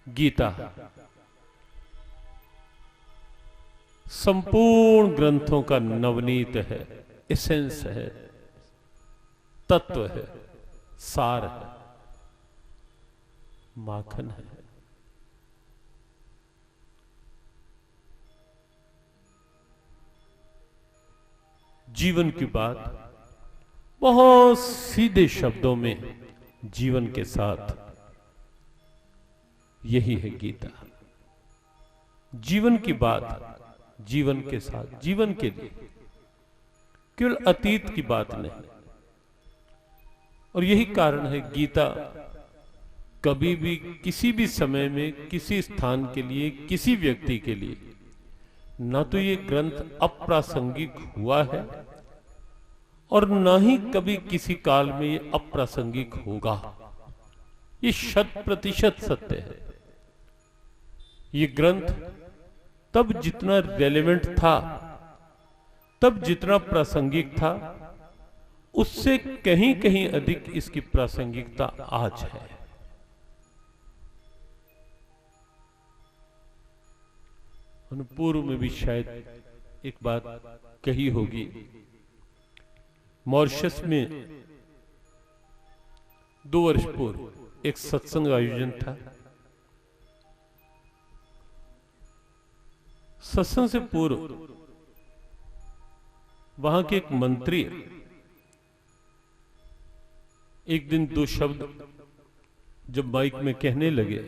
गीता संपूर्ण ग्रंथों का नवनीत है, एसेंस है, तत्व है, सार है, माखन है। जीवन की बात बहुत सीधे शब्दों में जीवन के साथ, यही है गीता। जीवन की बात जीवन के साथ, जीवन के लिए, केवल अतीत की बात नहीं। और यही कारण है गीता कभी भी किसी भी समय में किसी स्थान के लिए, किसी व्यक्ति के लिए ना तो ये ग्रंथ अप्रासंगिक हुआ है और ना ही कभी किसी काल में ये अप्रासंगिक होगा। ये 100% सत्य है। ये ग्रंथ तब जितना रेलेवेंट था, तब जितना प्रासंगिक था, उससे कहीं कहीं अधिक इसकी प्रासंगिकता आज है। पूर्व में भी शायद एक बात कही होगी। मॉरिशस में 2 वर्ष पूर्व एक सत्संग आयोजन था। सत्संग से पूर्व वहां के एक मंत्री एक दिन 2 शब्द जब माइक में कहने लगे,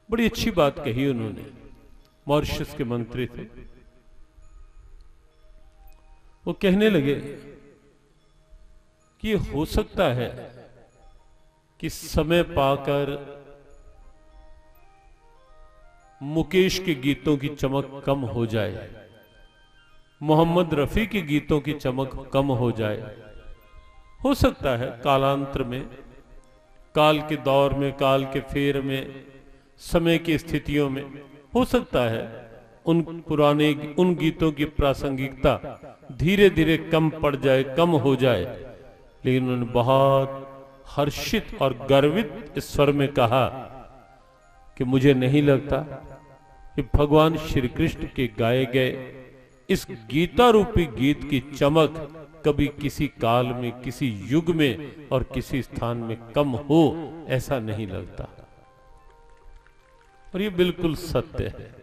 बड़ी अच्छी बात कही उन्होंने। मॉरिशस के मंत्री थे। वो कहने लगे कि हो सकता है कि समय पाकर मुकेश के गीतों की चमक कम हो जाए, मोहम्मद रफी के गीतों की चमक कम हो जाए। हो सकता है कालांतर में, काल के दौर में, काल के फेर में, समय की स्थितियों में हो सकता है उन गीतों की प्रासंगिकता धीरे धीरे कम पड़ जाए, कम हो जाए। लेकिन उन्होंने बहुत हर्षित और गर्वित स्वर में कहा कि मुझे नहीं लगता कि भगवान श्री कृष्ण के गाए गए इस गीता रूपी गीत की चमक कभी किसी काल में, किसी युग में और किसी स्थान में कम हो, ऐसा नहीं लगता। और ये बिल्कुल सत्य है।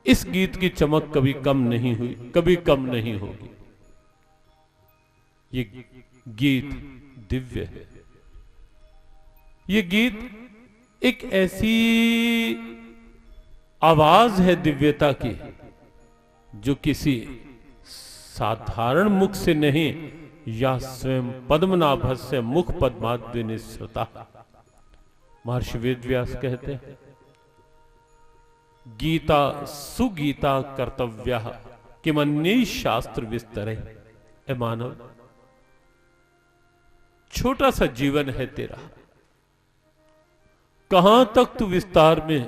इस गीत की चमक कभी कम नहीं हुई, कभी कम नहीं होगी। ये गीत दिव्य है। ये गीत एक ऐसी आवाज है दिव्यता की जो किसी साधारण मुख से नहीं, या स्वयं पद्मनाभस्य मुख पद्माद्रि निःसृता। महर्षि वेदव्यास कहते हैं, गीता सुगीता कर्तव्या किमन्य शास्त्र विस्तरे। ए मानव, छोटा सा जीवन है तेरा, कहां तक तू विस्तार में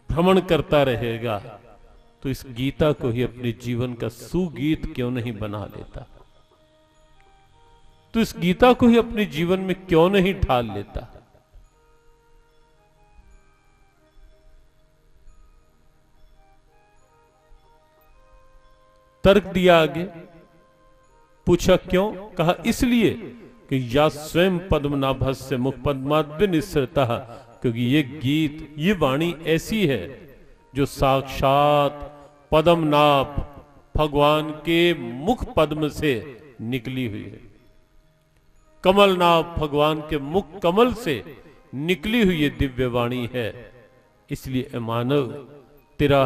भ्रमण करता रहेगा? तो इस गीता को ही अपने जीवन का सुगीत क्यों नहीं बना लेता? तो इस गीता को ही अपने जीवन में क्यों नहीं ढाल लेता? तर्क दिया आगे, पूछा क्यों? कहा इसलिए कि या स्वयं पद्मनाभस्य मुख पद्माद्रि निःसृता, क्योंकि ये गीत, ये वाणी ऐसी है जो साक्षात पद्मनाभ भगवान के मुख पद्म से निकली हुई है। कमलनाभ भगवान के मुख कमल से निकली हुई ये दिव्य वाणी है। इसलिए मानव, तेरा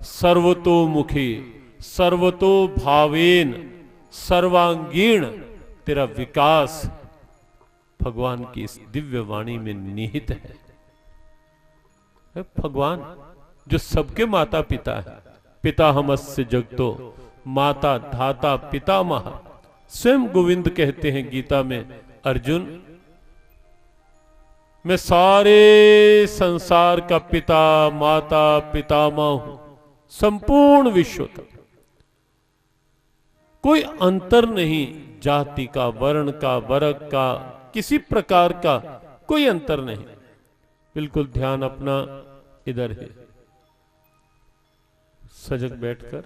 सर्वतोमुखी, सर्वतो भावेन, सर्वांगीण तेरा विकास भगवान की इस दिव्य वाणी में निहित है। भगवान जो सबके माता पिता है, पिता हमस्य जगतो माता धाता पितामह। स्वयं गोविंद कहते हैं गीता में, अर्जुन मैं सारे संसार का पिता, माता, पितामह हूं, संपूर्ण विश्व का। कोई अंतर नहीं, जाति का, वर्ण का, वर्ग का, किसी प्रकार का कोई अंतर नहीं, बिल्कुल ध्यान अपना इधर है। सजग बैठकर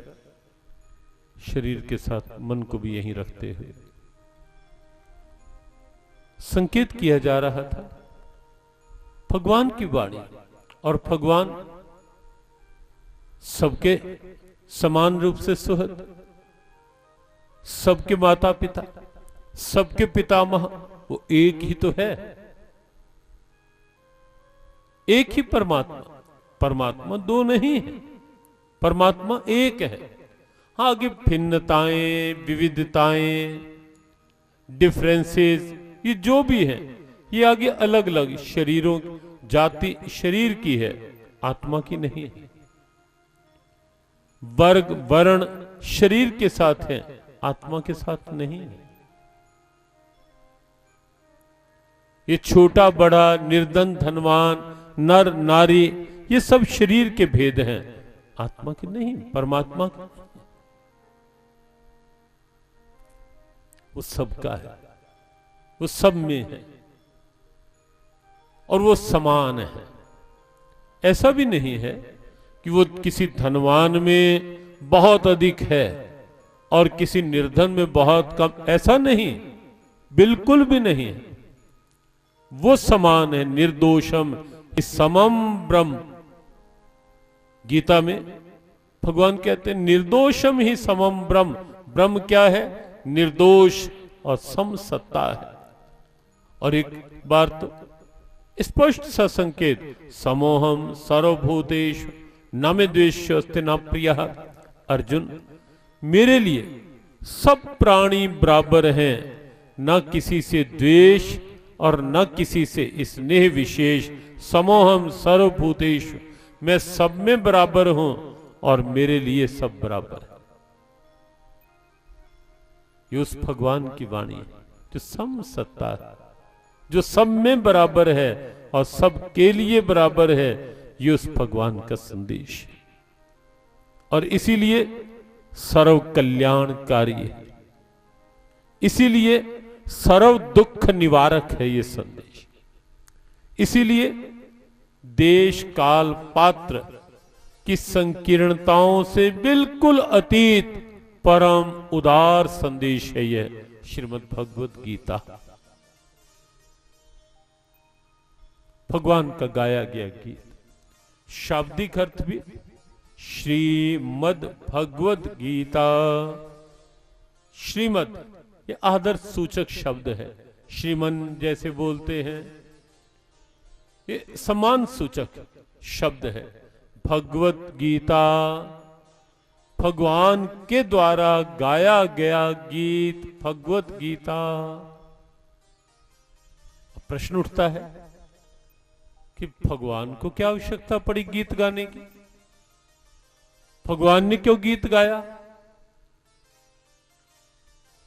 शरीर के साथ मन को भी यहीं रखते हुए संकेत किया जा रहा था भगवान की वाणी। और भगवान सबके समान रूप से सुहृद, सबके माता पिता, सबके पितामह, वो एक ही तो है, एक ही परमात्मा। परमात्मा दो नहीं है, परमात्मा एक है। हाँ, आगे भिन्नताएं, विविधताएं, डिफरेंसेस, ये जो भी है, ये आगे अलग अलग शरीरों, जाति शरीर की है, आत्मा की नहीं है। वर्ग वर्ण शरीर के साथ है, आत्मा के साथ नहीं है। ये छोटा बड़ा, निर्धन धनवान, नर नारी, ये सब शरीर के भेद हैं, आत्मा के नहीं, परमात्मा के। वो सबका है, वो सब में है और वो समान है। ऐसा भी नहीं है कि वो किसी धनवान में बहुत अधिक है और किसी निर्धन में बहुत कम, ऐसा नहीं, बिल्कुल भी नहीं है। वो समान है, निर्दोषम समम ब्रह्म। गीता में भगवान कहते हैं निर्दोषम ही समम ब्रह्म। ब्रह्म क्या है? निर्दोष और सम सत्ता है। और एक बार तो स्पष्ट सा संकेत, समोहम सर्वभूतेषु न मे द्वेष्योऽस्ति न प्रियः। अर्जुन, मेरे लिए सब प्राणी बराबर हैं, न किसी से द्वेष और न किसी से स्नेह विशेष। समोहम सर्वभूतेषु, मैं सब में बराबर हूं और मेरे लिए सब बराबर है। ये उस भगवान की वाणी है जो सम सत्ता है, जो सब में बराबर है और सब के लिए बराबर है। ये उस भगवान का संदेश है और इसीलिए सर्व कल्याणकारी है, इसीलिए सर्व दुख निवारक है ये संदेश। इसीलिए देश काल पात्र की संकीर्णताओं से बिल्कुल अतीत परम उदार संदेश है यह श्रीमद् भगवत गीता। भगवान का गाया गया गीत, शाब्दिक अर्थ भी श्रीमद् भगवत गीता। श्रीमद् ये आदर सूचक शब्द है। श्रीमन जैसे बोलते हैं, ये सम्मान सूचक शब्द है। भगवत गीता भगवान के द्वारा गाया गया गीत, भगवत गीता। प्रश्न उठता है कि भगवान को क्या आवश्यकता पड़ी गीत गाने की? भगवान ने क्यों गीत गाया?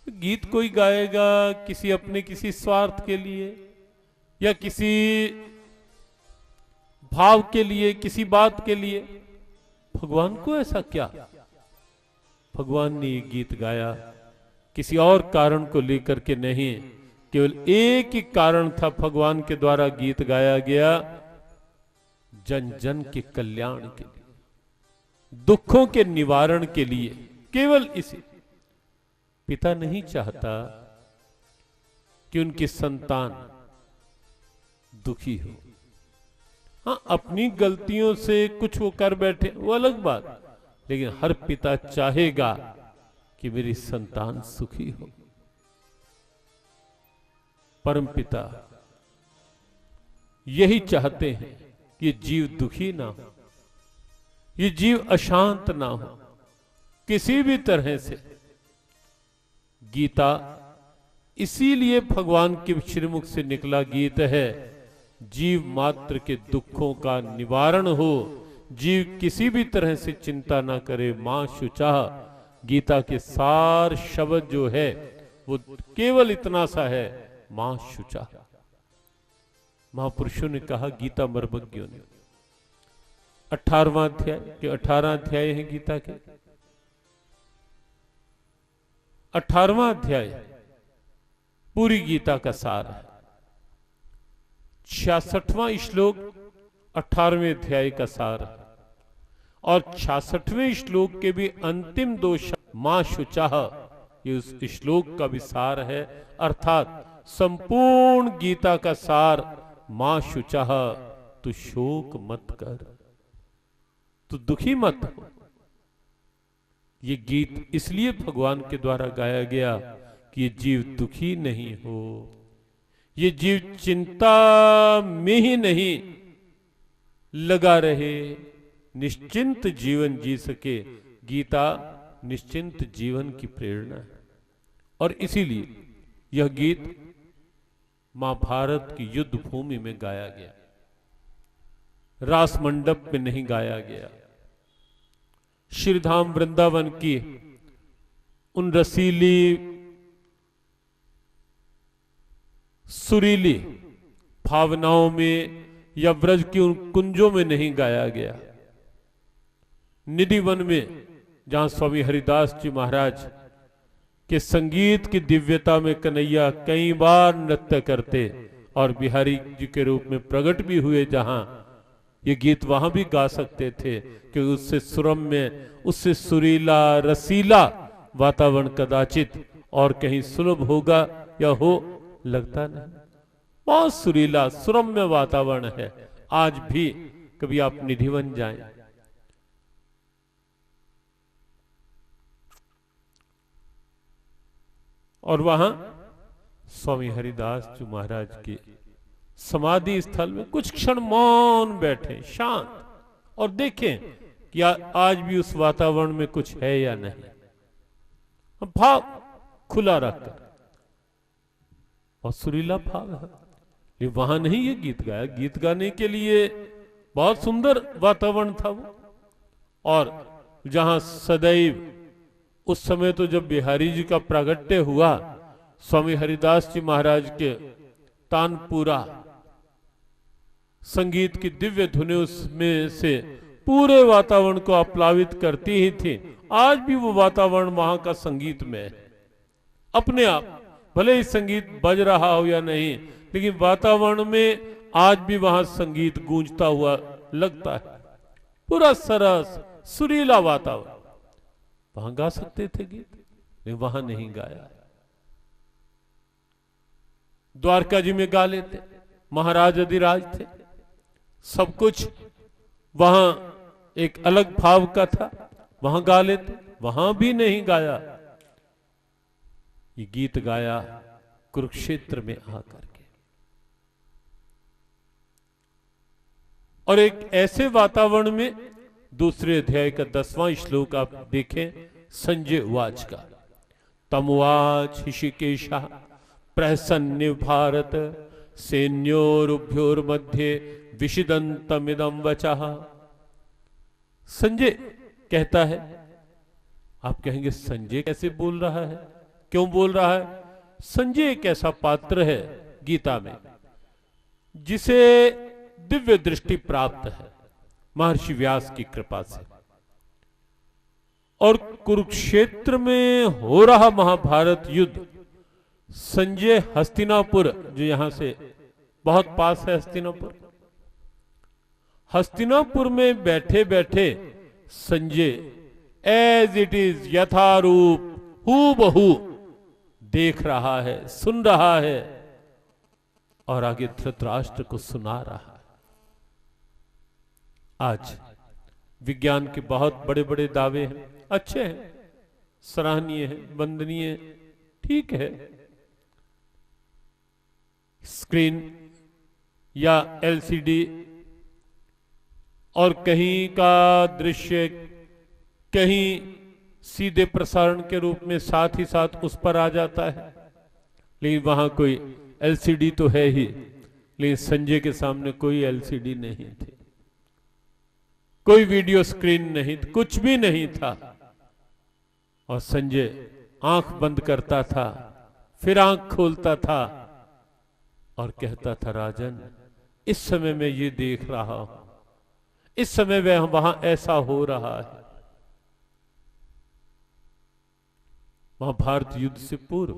गीत कोई गाएगा किसी अपने किसी स्वार्थ के लिए या किसी भाव के लिए, किसी बात के लिए। भगवान को ऐसा क्या? भगवान ने ये गीत गाया किसी और कारण को लेकर के नहीं, केवल एक ही कारण था भगवान के द्वारा गीत गाया गया, जन जन के कल्याण के लिए, दुखों के निवारण के लिए, केवल इसी। पिता नहीं चाहता कि उनकी संतान दुखी हो। हाँ, अपनी गलतियों से कुछ वो कर बैठे वो अलग बात, लेकिन हर पिता चाहेगा कि मेरी संतान सुखी हो। परम पिता यही चाहते हैं कि जीव दुखी ना हो, ये जीव अशांत ना हो किसी भी तरह से। गीता इसीलिए भगवान के श्रीमुख से निकला गीत है, जीव मात्र के दुखों का निवारण हो, जीव किसी भी तरह से चिंता ना करे। मां शुचा, गीता के सार शब्द जो है वो केवल इतना सा है, मां शुचा। महापुरुषों ने कहा, गीता मर्मज्ञों ने, 18वां अध्याय के 18 अध्याय है गीता के, 18वां अध्याय पूरी गीता का सार है। 66वां श्लोक 18वें अध्याय का सार है और 66वें श्लोक के भी अंतिम दो शब्द मां शुचाह, ये उस श्लोक का भी सार है। अर्थात संपूर्ण गीता का सार मां शुचाह, तू शोक मत कर, तू दुखी मत हो। ये गीत इसलिए भगवान के द्वारा गाया गया कि ये जीव दुखी नहीं हो, ये जीव चिंता में ही नहीं लगा रहे, निश्चिंत जीवन जी सके। गीता निश्चिंत जीवन की प्रेरणा है और इसीलिए यह गीत महाभारत की युद्ध भूमि में गाया गया, रास मंडप में नहीं गाया गया। श्रीधाम वृंदावन की उन रसीली सुरीली भावनाओं में या व्रज की उन कुंजों में नहीं गाया गया। निधि वन में जहां स्वामी हरिदास जी महाराज के संगीत की दिव्यता में कन्हैया कई बार नृत्य करते और बिहारी जी के रूप में प्रकट भी हुए, जहां ये गीत वहां भी गा सकते थे कि उससे सुरम्य, उससे सुरीला रसीला वातावरण कदाचित और कहीं सुलभ होगा या हो, लगता नहीं। बहुत सुरीला सुरम्य वातावरण है। आज भी कभी आप निधिवन जाएं, और वहां स्वामी हरिदास जी महाराज के समाधि स्थल में कुछ क्षण मौन बैठे, शांत, और देखें कि आज भी उस वातावरण में कुछ है या नहीं। भाव खुला रखकर, और सुरीला भाव है, ये वहां नहीं ये गीत गाया। गीत गाने के लिए बहुत सुंदर वातावरण था वो, और जहां सदैव उस समय तो जब बिहारी जी का प्रागट्य हुआ, स्वामी हरिदास जी महाराज के तानपुरा संगीत की दिव्य धुनें उसमें से पूरे वातावरण को आप्लावित करती ही थी। आज भी वो वातावरण वहां का संगीत में है अपने आप, भले ही संगीत बज रहा हो या नहीं, लेकिन वातावरण में आज भी वहां संगीत गूंजता हुआ लगता है। पूरा सरस सुरीला वातावरण, वहां गा सकते थे गीत, लेकिन वहां नहीं गाया। द्वारका जी में गा लेते, महाराज अधिराज थे, सब कुछ वहां एक अलग भाव का था, वहां गा लेते, वहां भी नहीं गाया। ये गीत गाया कुरुक्षेत्र में आकर के, और एक ऐसे वातावरण में दूसरे अध्याय का 10वां श्लोक आप देखें, संजय उवाच का, तमुवाच ऋषिकेशः प्रहसन्य भारत सैन्योरुभयोर्मध्ये विषिदन्तमिदं वचः। संजय कहता है, आप कहेंगे संजय कैसे बोल रहा है, क्यों बोल रहा है? संजय एक ऐसा पात्र है गीता में जिसे दिव्य दृष्टि प्राप्त है महर्षि व्यास की कृपा से, और कुरुक्षेत्र में हो रहा महाभारत युद्ध, संजय हस्तिनापुर, जो यहां से बहुत पास है हस्तिनापुर, हस्तिनापुर में बैठे बैठे संजय एज इट इज यथारूप हूबहू देख रहा है, सुन रहा है, और आगे धृतराष्ट्र को सुना रहा है। आज विज्ञान के बहुत बड़े बड़े दावे हैं, अच्छे हैं, सराहनीय है, वंदनीय, ठीक है। स्क्रीन या एलसीडी और कहीं का दृश्य कहीं सीधे प्रसारण के रूप में साथ ही साथ उस पर आ जाता है, लेकिन वहां कोई एलसीडी तो है ही, लेकिन संजय के सामने कोई एलसीडी नहीं थी, कोई वीडियो स्क्रीन नहीं, कुछ भी नहीं था। और संजय आंख बंद करता था, फिर आंख खोलता था और कहता था, राजन इस समय मैं ये देख रहा हूं, इस समय वह वहां ऐसा हो रहा है। महाभारत युद्ध से पूर्व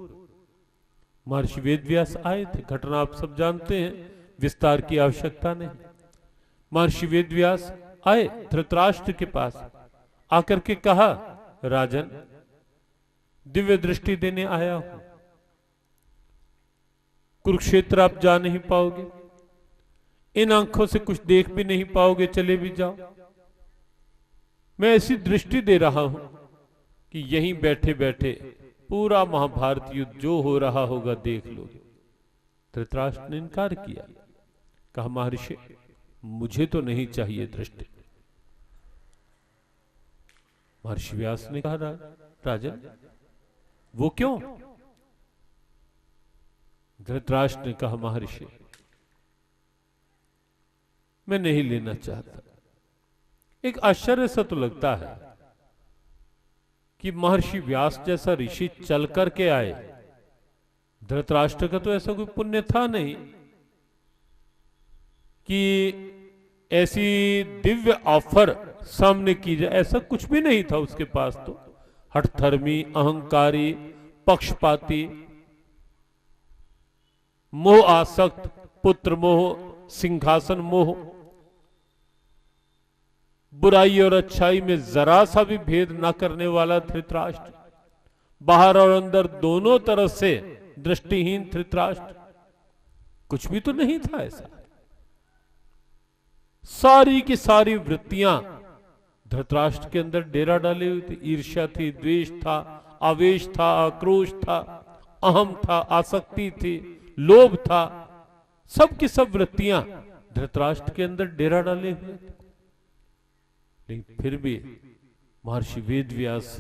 महर्षि वेदव्यास आए थे, घटना आप सब जानते हैं, विस्तार की आवश्यकता नहीं। महर्षि वेदव्यास आए धृतराष्ट्र के पास, आकर के कहा, राजन दिव्य दृष्टि देने आया हूं, कुरुक्षेत्र आप जा नहीं पाओगे, इन आंखों से कुछ देख भी नहीं पाओगे, चले भी जाओ। मैं ऐसी दृष्टि दे रहा हूं कि यहीं बैठे बैठे पूरा महाभारत युद्ध जो हो रहा होगा देख लोगे। धृतराष्ट्र ने इनकार किया, कहा महर्षि मुझे तो नहीं चाहिए दृष्टि। महर्षि व्यास ने कहा, राजन वो क्यों? धृतराष्ट्र ने कहा, महर्षि मैं नहीं लेना चाहता। एक आश्चर्य सा तो लगता है कि महर्षि व्यास जैसा ऋषि चल करके आए। धृतराष्ट्र का तो ऐसा कोई पुण्य था नहीं कि ऐसी दिव्य ऑफर सामने की जाए, ऐसा कुछ भी नहीं था उसके पास। तो हठधर्मी, अहंकारी, पक्षपाती, मोह आसक्त, पुत्र मोह, सिंहासन मोह, बुराई और अच्छाई में जरा सा भी भेद न करने वाला धृतराष्ट्र, बाहर और अंदर दोनों तरफ से दृष्टिहीन धृतराष्ट्र, कुछ भी तो नहीं था ऐसा। सारी की सारी वृत्तियां धृतराष्ट्र के अंदर डेरा डाली हुई थी। ईर्ष्या थी, द्वेष था, आवेश था, आक्रोश था, अहम था, आसक्ति थी, लोभ था, सब की सब वृत्तियां धृतराष्ट्र के अंदर डेरा डाले हुए थे। लेकिन फिर भी महर्षि वेदव्यास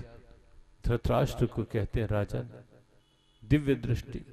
धृतराष्ट्र को कहते हैं, राजन दिव्य दृष्टि